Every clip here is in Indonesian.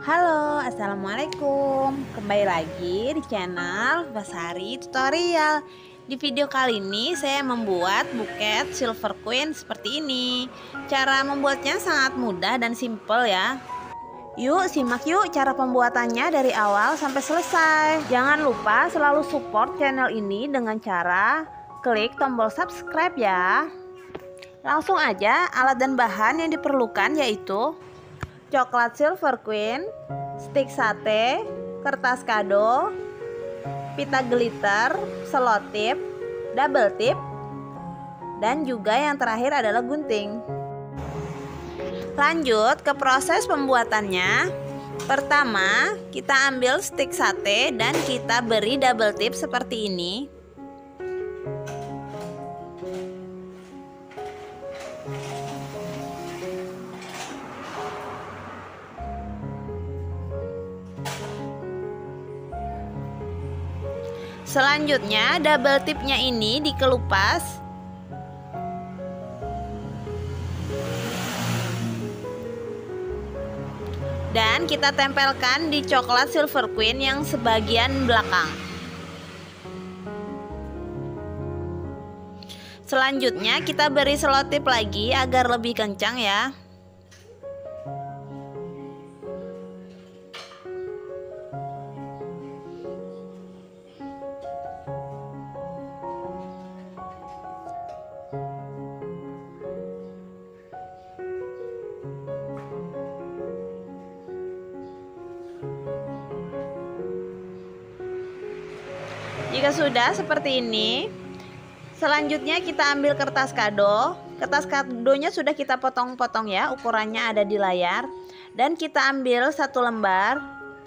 Halo, assalamualaikum. Kembali lagi di channel Basari Tutorial. Di video kali ini saya membuat buket silver queen seperti ini. Cara membuatnya sangat mudah dan simple ya. Yuk simak yuk cara pembuatannya dari awal sampai selesai. Jangan lupa selalu support channel ini dengan cara klik tombol subscribe ya. Langsung aja, alat dan bahan yang diperlukan yaitu coklat silver queen, stik sate, kertas kado, pita glitter, selotip, double tip, dan juga yang terakhir adalah gunting. Lanjut ke proses pembuatannya. Pertama, kita ambil stik sate dan kita beri double tip seperti ini. Selanjutnya double tipnya ini dikelupas dan kita tempelkan di coklat silver queen yang sebagian belakang. Selanjutnya kita beri selotip lagi agar lebih kencang ya. Jika sudah seperti ini, selanjutnya kita ambil kertas kado. Kertas kadonya sudah kita potong-potong ya, ukurannya ada di layar. Dan kita ambil satu lembar,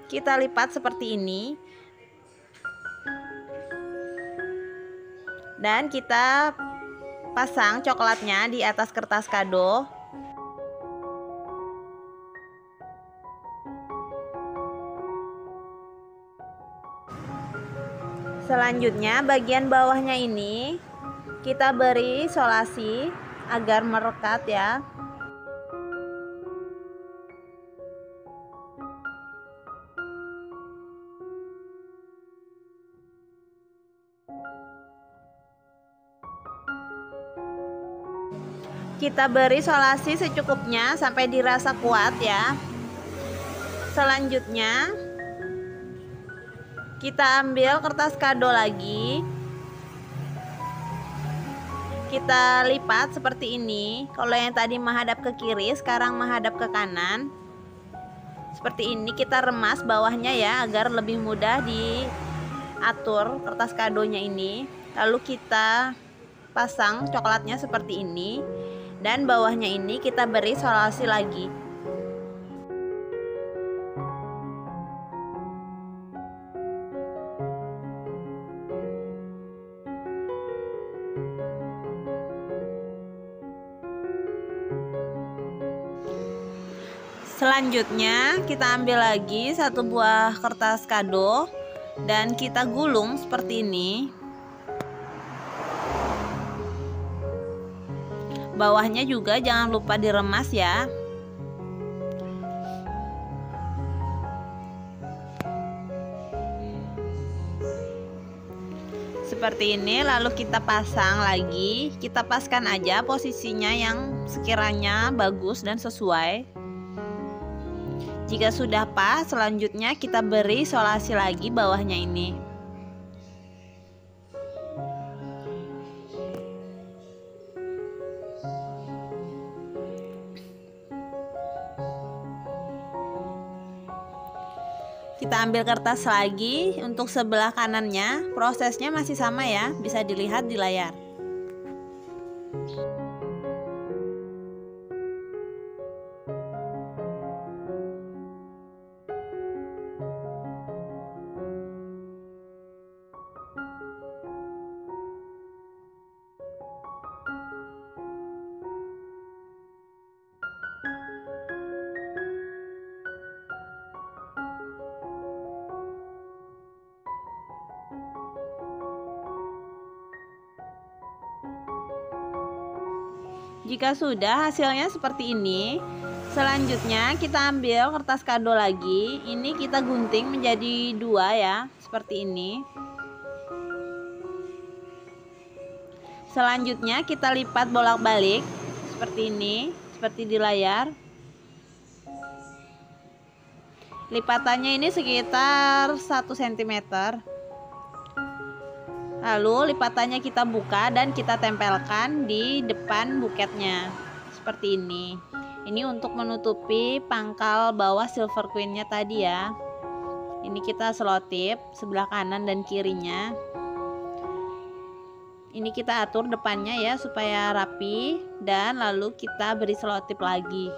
kita lipat seperti ini. Dan kita pasang coklatnya di atas kertas kado. Selanjutnya bagian bawahnya ini kita beri solasi agar merekat ya. Kita beri solasi secukupnya sampai dirasa kuat ya. Selanjutnya kita ambil kertas kado lagi, kita lipat seperti ini. Kalau yang tadi menghadap ke kiri, sekarang menghadap ke kanan. Seperti ini kita remas bawahnya ya, agar lebih mudah diatur kertas kadonya ini. Lalu kita pasang coklatnya seperti ini, dan bawahnya ini kita beri solasi lagi. Selanjutnya kita ambil lagi satu buah kertas kado dan kita gulung seperti ini. Bawahnya juga jangan lupa diremas ya. Seperti ini, lalu kita pasang lagi. Kita paskan aja posisinya yang sekiranya bagus dan sesuai. Jika sudah pas, selanjutnya kita beri solasi lagi bawahnya ini. Kita ambil kertas lagi untuk sebelah kanannya. Prosesnya masih sama ya, bisa dilihat di layar. Jika sudah hasilnya seperti ini, Selanjutnya kita ambil kertas kado lagi. Ini kita gunting menjadi 2 ya, seperti ini. Selanjutnya kita lipat bolak-balik seperti ini, seperti di layar. Lipatannya ini sekitar 1 cm. Lalu lipatannya kita buka dan kita tempelkan di depan buketnya seperti ini. Ini untuk menutupi pangkal bawah silver queen-nya tadi ya. Ini kita selotip sebelah kanan dan kirinya. Ini kita atur depannya ya supaya rapi, dan lalu kita beri selotip lagi.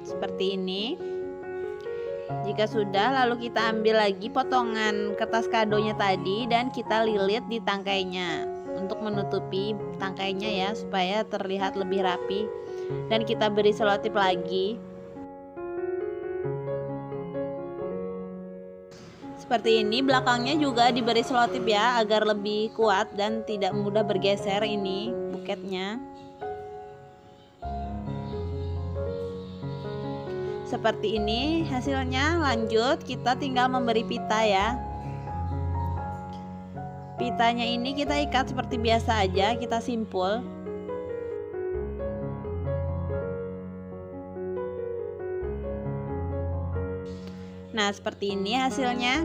Seperti ini. Jika sudah, lalu kita ambil lagi potongan kertas kadonya tadi dan kita lilit di tangkainya untuk menutupi tangkainya ya, supaya terlihat lebih rapi, dan kita beri selotip lagi seperti ini. Belakangnya juga diberi selotip ya, agar lebih kuat dan tidak mudah bergeser ini buketnya. Seperti ini hasilnya. Lanjut kita tinggal memberi pita ya. Pitanya ini kita ikat seperti biasa aja, kita simpul. Nah, seperti ini hasilnya.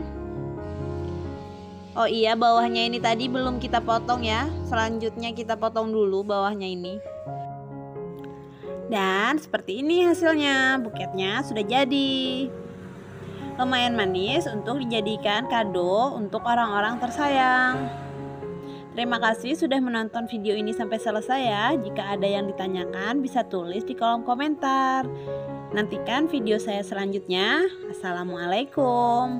Oh iya, bawahnya ini tadi belum kita potong ya. Selanjutnya kita potong dulu bawahnya ini. Dan seperti ini hasilnya. Buketnya sudah jadi. Lumayan manis untuk dijadikan kado untuk orang-orang tersayang. Terima kasih sudah menonton video ini sampai selesai ya. Jika ada yang ditanyakan bisa tulis di kolom komentar. Nantikan video saya selanjutnya. Assalamualaikum.